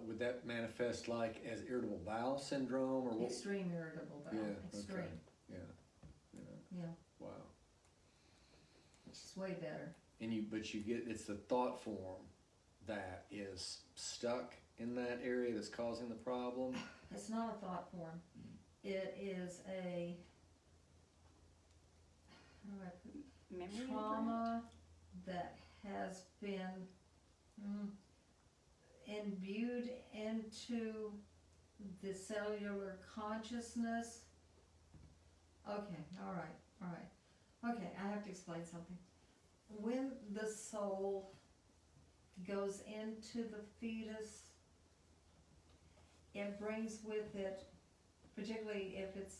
would that manifest like as irritable bowel syndrome or what? Extreme irritable bowel. Yeah, Extreme. okay. Yeah. Yeah. Wow. Which is way better. But you get, it's the thought form that is stuck in that area that's causing the problem. It's not a thought form. It is a Memory trauma that has been imbued into the cellular consciousness. Okay, all right. Okay, I have to explain something. When the soul goes into the fetus, it brings with it, particularly if it's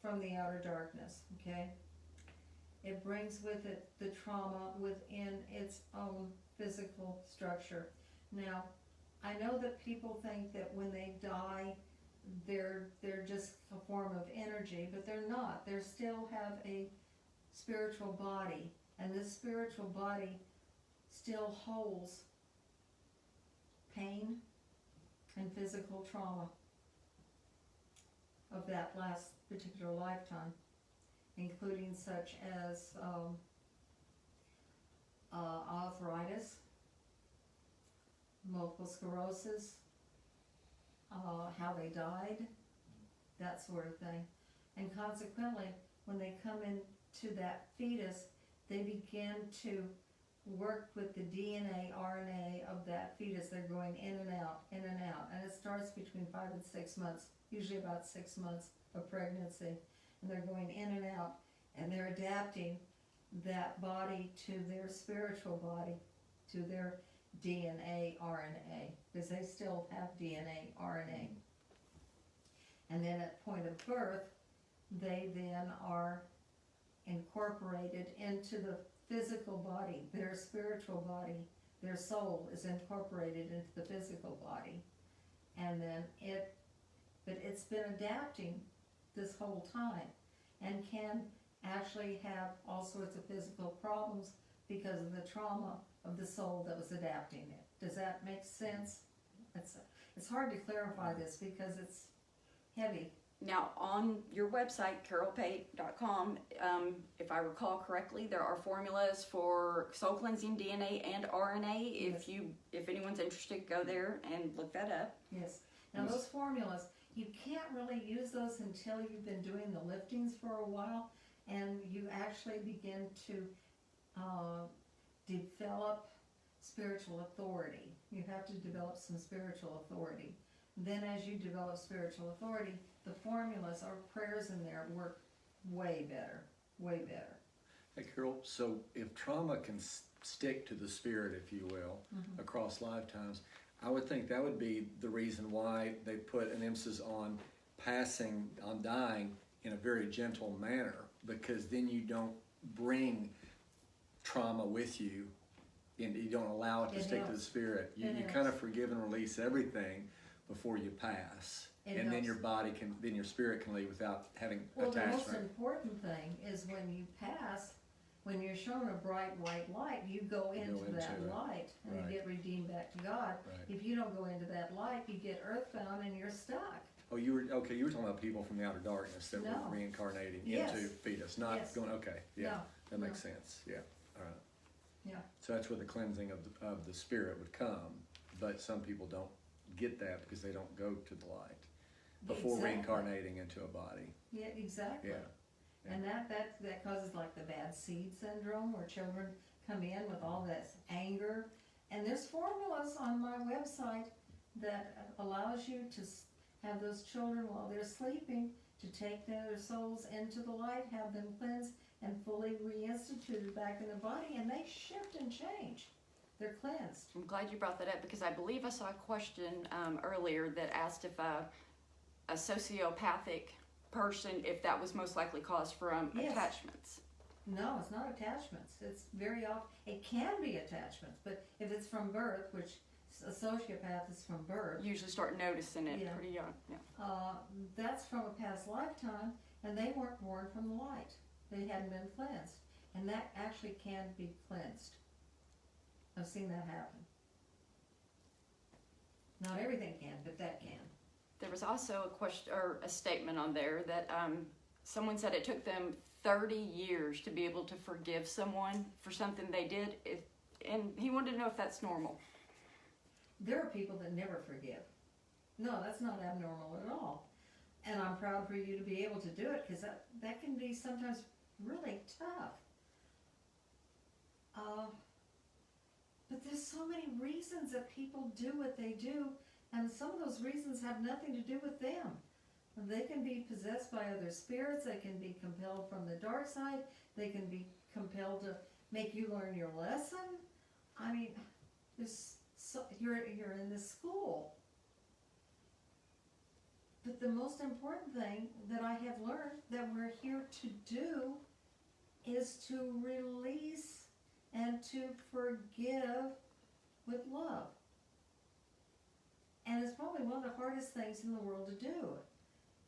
from the outer darkness, okay? It brings with it the trauma within its own physical structure. Now, I know that people think that when they die, they're just a form of energy, but they're not. They still have a spiritual body, and this spiritual body still holds pain and physical trauma of that last particular lifetime, including such as arthritis, multiple sclerosis, how they died, that sort of thing. And consequently, when they come into that fetus, they begin to work with the DNA, RNA of that fetus. They're going in and out, in and out. And it starts between 5 and 6 months, usually about 6 months of pregnancy. And they're going in and out, and they're adapting that body to their spiritual body, to their DNA, RNA, because they still have DNA, RNA. And then at point of birth, they then are incorporated into the physical body, their spiritual body, their soul is incorporated into the physical body. And then but it's been adapting this whole time and can actually have all sorts of physical problems because of the trauma of the soul that was adapting it. Does that make sense? It's hard to clarify this because it's heavy. Now, on your website, carolpate.com, if I recall correctly, there are formulas for soul cleansing DNA and RNA. Yes. If anyone's interested, go there and look that up. Yes. Now those formulas, you can't really use those until you've been doing the liftings for a while, and you actually begin to develop spiritual authority. You have to develop some spiritual authority. Then as you develop spiritual authority, the formulas or prayers in there work way better, way better. Hey Carol, so if trauma can stick to the spirit, if you will, across lifetimes, I would think that would be the reason why they put an emphasis on dying in a very gentle manner, because then you don't bring trauma with you and you don't allow it to stick to the spirit. You kind of forgive and release everything before you pass. And then your body then your spirit can leave without having attachment. The most important thing is when you pass, when you're shown a bright white light, you go into that light and you get redeemed back to God. Right. If you don't go into that light, you get earthbound and you're stuck. Oh, you were talking about people from the outer darkness that were reincarnating into fetus, not going. Okay, yeah, that makes sense. Yeah, all right. Yeah. So that's where the cleansing of the spirit would come, but some people don't get that because they don't go to the light before reincarnating into a body. Yeah, exactly. Yeah. And that causes like the bad seed syndrome, where children come in with all this anger. And there's formulas on my website that allows you to have those children while they're sleeping, to take their souls into the light, have them cleansed and fully reinstituted back in the body, and they shift and change. They're cleansed. I'm glad you brought that up, because I believe I saw a question earlier that asked if a sociopathic person, if that was most likely caused from attachments. No, it's not attachments. It's very often, it can be attachments, but if it's from birth, which a sociopath is from birth. Usually start noticing it pretty young. Yeah. That's from a past lifetime, and they weren't born from the light. They hadn't been cleansed, and that actually can be cleansed. I've seen that happen. Not everything can, but that can. There was also a question or a statement on there that someone said it took them 30 years to be able to forgive someone for something they did, and he wanted to know if that's normal. There are people that never forgive. No, that's not abnormal at all. And I'm proud for you to be able to do it, because that can be sometimes really tough. But there's so many reasons that people do what they do, and some of those reasons have nothing to do with them. They can be possessed by other spirits, they can be compelled from the dark side, they can be compelled to make you learn your lesson. I mean, you're in this school. But the most important thing that I have learned that we're here to do is to release and to forgive with love. And it's probably one of the hardest things in the world to do,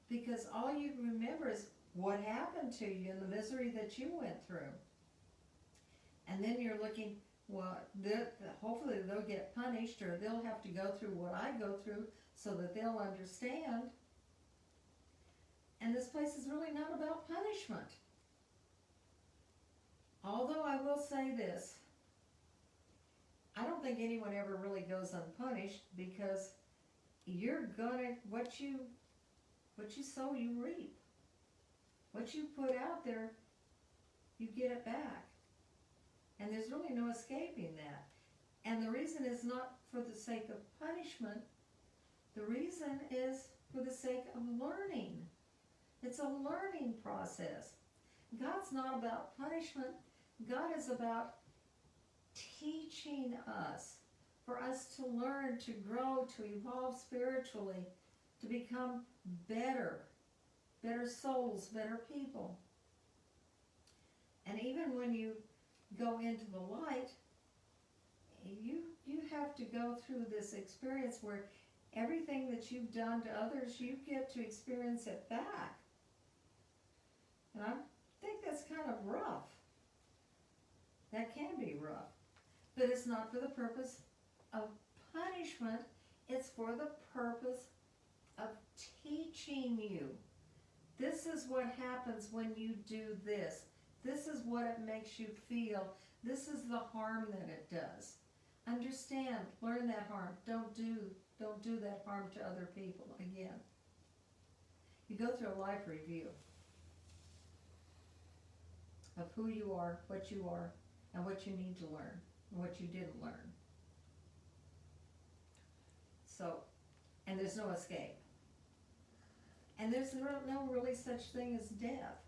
because all you remember is what happened to you and the misery that you went through. And then you're looking, well, hopefully they'll get punished, or they'll have to go through what I go through so that they'll understand. And this place is really not about punishment. Although I will say this, I don't think anyone ever really goes unpunished, because you're gonna, what you sow, you reap. What you put out there, you get it back. And there's really no escaping that. And the reason is not for the sake of punishment. The reason is for the sake of learning. It's a learning process. God's not about punishment. God is about teaching us, for us to learn, to grow, to evolve spiritually, to become better souls, better people. And even when you go into the light, you have to go through this experience where everything that you've done to others, you get to experience it back. And I think that's kind of rough. That can be rough. But it's not for the purpose of punishment. It's for the purpose of teaching you. This is what happens when you do this. This is what it makes you feel. This is the harm that it does. Understand, learn that harm. Don't do that harm to other people again. You go through a life review of who you are, and what you need to learn, and what you didn't learn. So, and there's no escape. And there's no really such thing as death.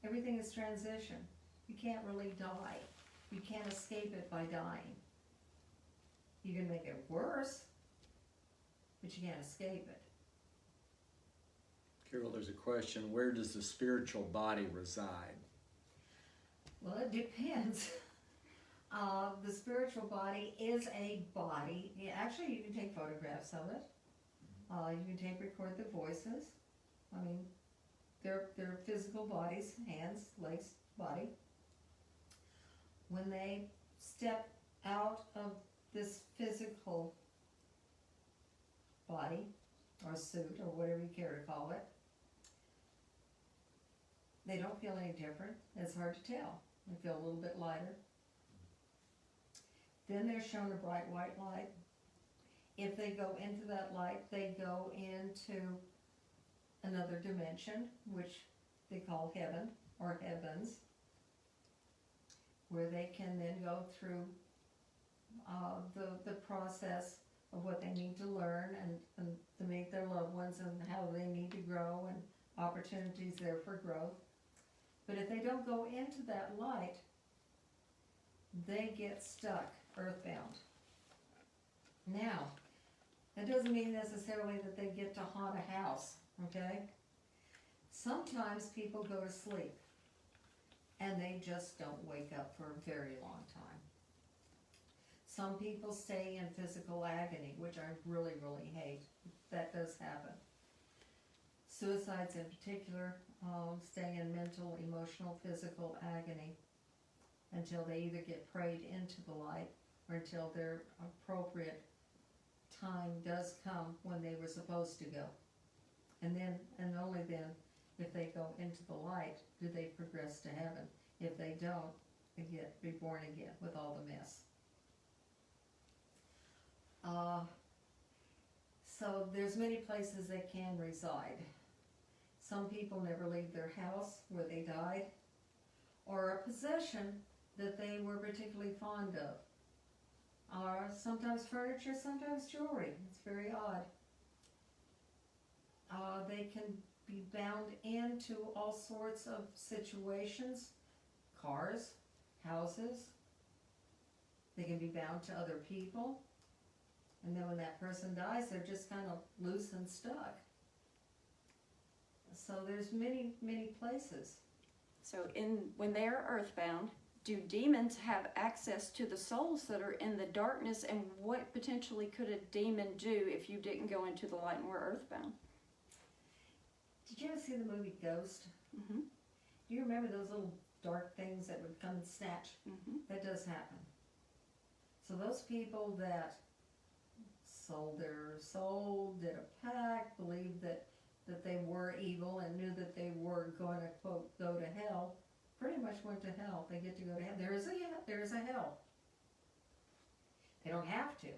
Everything is transition. You can't really die. You can't escape it by dying. You can make it worse, but you can't escape it. Carol, there's a question. Where does the spiritual body reside? Well, it depends. The spiritual body is a body. Yeah, actually, you can take photographs of it. You can tape record the voices. I mean, they're physical bodies, hands, legs, body. When they step out of this physical body, or suit, or whatever you care to call it, they don't feel any different. It's hard to tell. They feel a little bit lighter. Then they're shown a bright white light. If they go into that light, they go into another dimension, which they call heaven or heavens, where they can then go through the process of what they need to learn and to meet their loved ones, and how they need to grow, and opportunities there for growth. But if they don't go into that light, they get stuck, earthbound. Now, that doesn't mean necessarily that they get to haunt a house, okay? Sometimes people go to sleep and they just don't wake up for a very long time. Some people stay in physical agony, which I really, really hate. That does happen. Suicides in particular, stay in mental, emotional, physical agony until they either get prayed into the light, or until their appropriate time does come when they were supposed to go. And then, and only then, if they go into the light, do they progress to heaven. If they don't, they get reborn again with all the mess. So there's many places they can reside. Some people never leave their house where they died, or a possession that they were particularly fond of. Or sometimes furniture, sometimes jewelry. It's very odd. They can be bound into all sorts of situations, cars, houses. They can be bound to other people. And then when that person dies, they're just kind of loose and stuck. So there's many, many places. So when they are earthbound, do demons have access to the souls that are in the darkness, and what potentially could a demon do if you didn't go into the light and were earthbound? Did you ever see the movie Ghost? Mm-hmm. Do you remember those little dark things that would come and snatch? Mm-hmm. That does happen. So those people that sold their soul, did a pact, believed that they were evil and knew that they were going to, quote, go to hell, pretty much went to hell. They get to go to hell. There is a hell. They don't have to.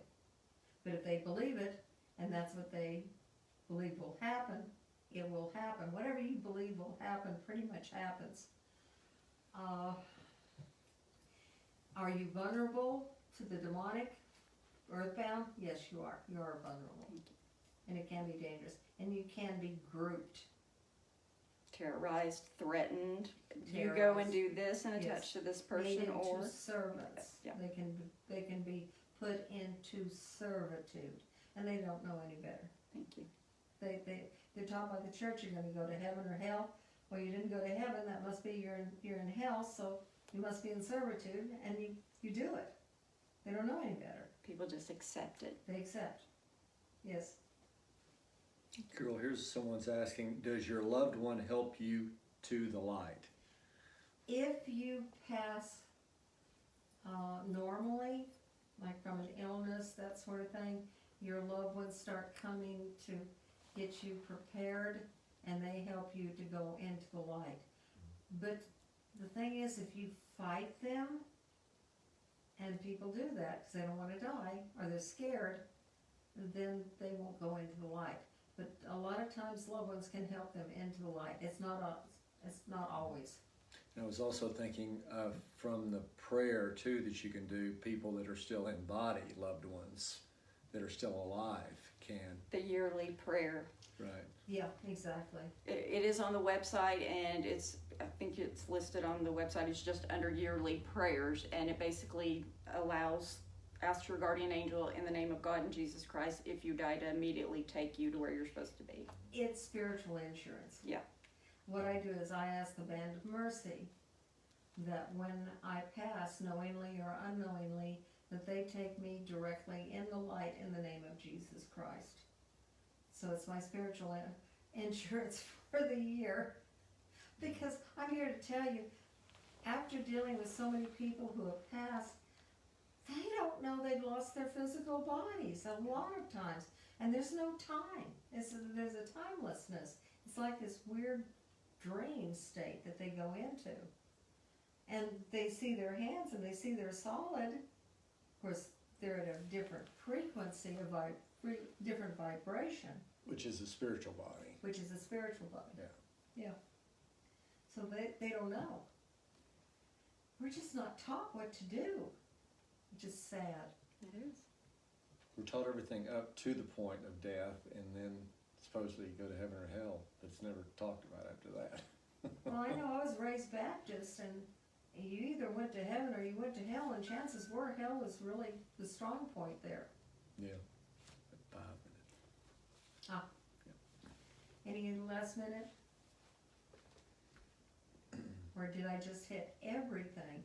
But if they believe it, and that's what they believe will happen, it will happen. Whatever you believe will happen pretty much happens. Are you vulnerable to the demonic, earthbound? Yes, you are. You are vulnerable. And it can be dangerous. And you can be grouped. Terrorized, threatened. You go Terrorized. and do this and attach Yes. to this person, Made into or servants. Yeah. They can be put into servitude. And they don't know any better. thank you. They're taught by the church you're going to go to heaven or hell. Well, you didn't go to heaven, that must be you're in hell, so you must be in servitude, and you do it. They don't know any better. People just accept it. They accept. Yes. Carol, here's someone's asking, does your loved one help you to the light? If you pass normally, like from an illness, that sort of thing, your loved ones start coming to get you prepared, and they help you to go into the light. But the thing is, if you fight them, and people do that because they don't want to die or they're scared, then they won't go into the light. But a lot of times loved ones can help them into the light. It's not always. And I was also thinking from the prayer too that you can do, people that are still in body, loved ones that are still alive can. The yearly prayer. Right. Yeah, exactly. It is on the website, and I think it's listed on the website. It's just under yearly prayers, and it basically ask your guardian angel in the name of God and Jesus Christ, if you die, to immediately take you to where you're supposed to be. It's spiritual insurance. Yeah. What I do is I ask the Band of Mercy that when I pass, knowingly or unknowingly, that they take me directly in the light in the name of Jesus Christ. So it's my spiritual insurance for the year. Because I'm here to tell you, after dealing with so many people who have passed, they don't know they've lost their physical bodies a lot of times. And there's no time. There's a timelessness. It's like this weird dream state that they go into. And they see their hands and they see they're solid. Of course, they're at a different frequency, different vibration. Which is a spiritual body. Which is a spiritual body. Yeah. Yeah. So they don't know. We're just not taught what to do. Which is sad. It is. We're taught everything up to the point of death, and then supposedly you go to heaven or hell. It's never talked about after that. Well, I know I was raised Baptist, and you either went to heaven or you went to hell, and chances were hell was really the strong point there. Yeah. 5 minutes. Any last minute? Or did I just hit everything?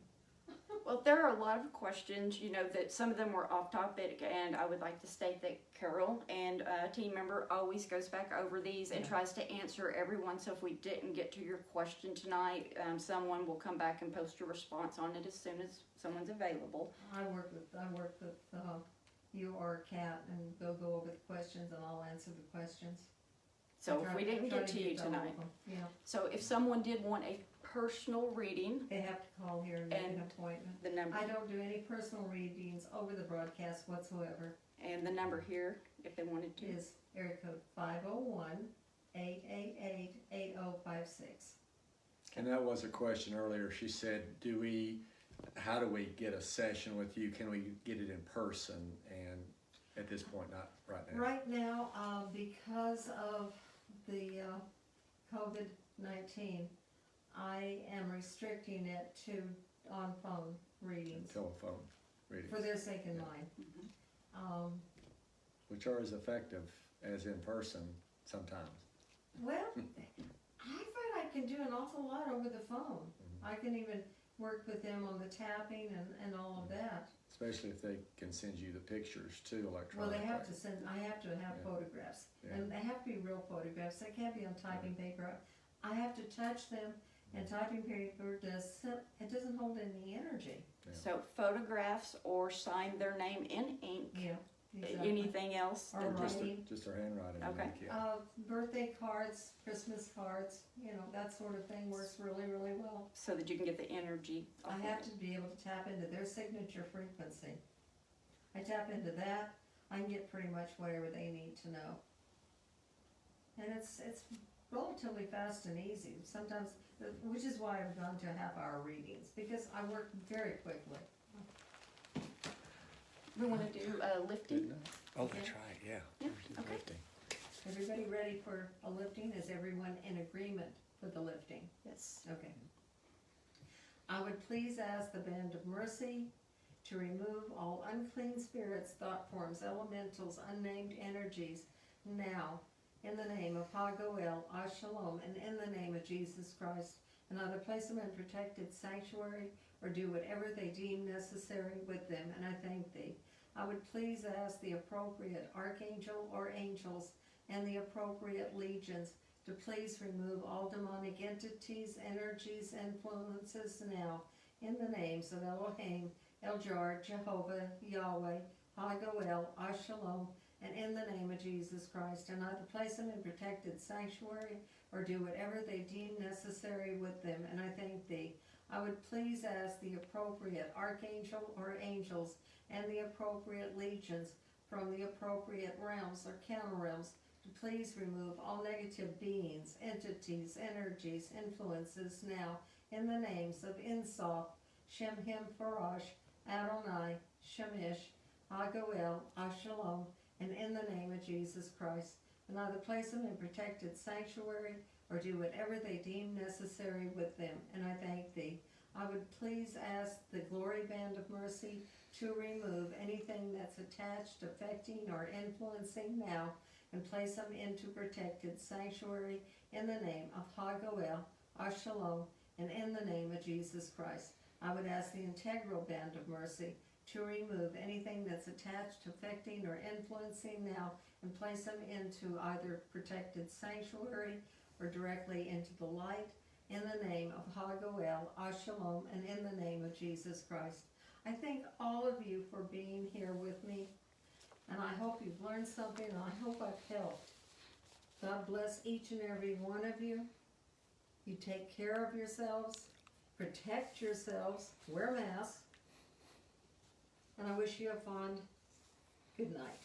Well, there are a lot of questions, that some of them were off topic, and I would like to state that Carol and a team member always goes back over these and Yeah. tries to answer everyone. So if we didn't get to your question tonight, someone will come back and post a response on it as soon as someone's available. I work with you or Kat, and go over the questions, and I'll answer the questions. So I if we try- didn't try get to you all of tonight, them. Yeah, so if someone did want a personal reading, they have to call here and make an And- appointment. the number I don't do any personal readings over the broadcast whatsoever. and the number here, if they wanted to. Is area code 501-888-8056. And that was a question earlier. She said, how do we get a session with you? Can we get it in person? And at this point, not right now. Right now, because of the COVID-19, I am restricting it to on-phone readings Telephone readings. for their sake and mine. Which are as effective as in person sometimes. Well, I find I can do an awful lot over the phone. I can even work with them on the tapping and all of that. Especially if they can send you the pictures too Well, electronically. they have to send, I have to have Yeah. photographs, Yeah. and they have to be real photographs, they can't be on typing paper. I have to touch them, and typing paper it doesn't hold any energy. Yeah. So photographs or sign their name in ink. Yeah, exactly. Anything else? Or that they- writing. Just their handwriting. Okay. Yeah. Birthday cards, Christmas cards, that sort of thing works really, really well. So that you can get the energy. I have to be able to tap into their signature frequency. I tap into that, I can get pretty much whatever they need to know. And it's relatively fast and easy, sometimes, which is why I've gone to half-hour readings, because I work very quickly. We want to do lifting. Didn't I? Oh, that's right, yeah. Yeah, okay. Everybody ready for a lifting? Is everyone in agreement for the lifting? Yes. Okay. I would please ask the Band of Mercy to remove all unclean spirits, thought forms, elementals, unnamed energies now, in the name of Hagoel, Ashalom, and in the name of Jesus Christ, and either place them in protected sanctuary or do whatever they deem necessary with them, and I thank thee. I would please ask the appropriate archangel or angels and the appropriate legions to please remove all demonic entities, energies, influences now, in the names of Elohim, Eljar, Jehovah, Yahweh, Hagoel, Ashalom, and in the name of Jesus Christ, and either place them in protected sanctuary or do whatever they deem necessary with them, and I thank thee. I would please ask the appropriate archangel or angels and the appropriate legions from the appropriate realms or counter realms to please remove all negative beings, entities, energies, influences now, in the names of Insof, Shemhim Farash, Adonai, Shemish, Hagoel, Ashalom, and in the name of Jesus Christ, and either place them in protected sanctuary or do whatever they deem necessary with them, and I thank thee. I would please ask the Glory Band of Mercy to remove anything that's attached, affecting, or influencing now, and place them into protected sanctuary in the name of Hagoel, Ashalom, and in the name of Jesus Christ. I would ask the Integral Band of Mercy to remove anything that's attached, affecting, or influencing now, and place them into either protected sanctuary or directly into the light, in the name of Hagoel, Ashalom, and in the name of Jesus Christ. I thank all of you for being here with me, and I hope you've learned something, and I hope I've helped. God bless each and every one of you. You take care of yourselves, protect yourselves, wear masks, and I wish you a fond good night.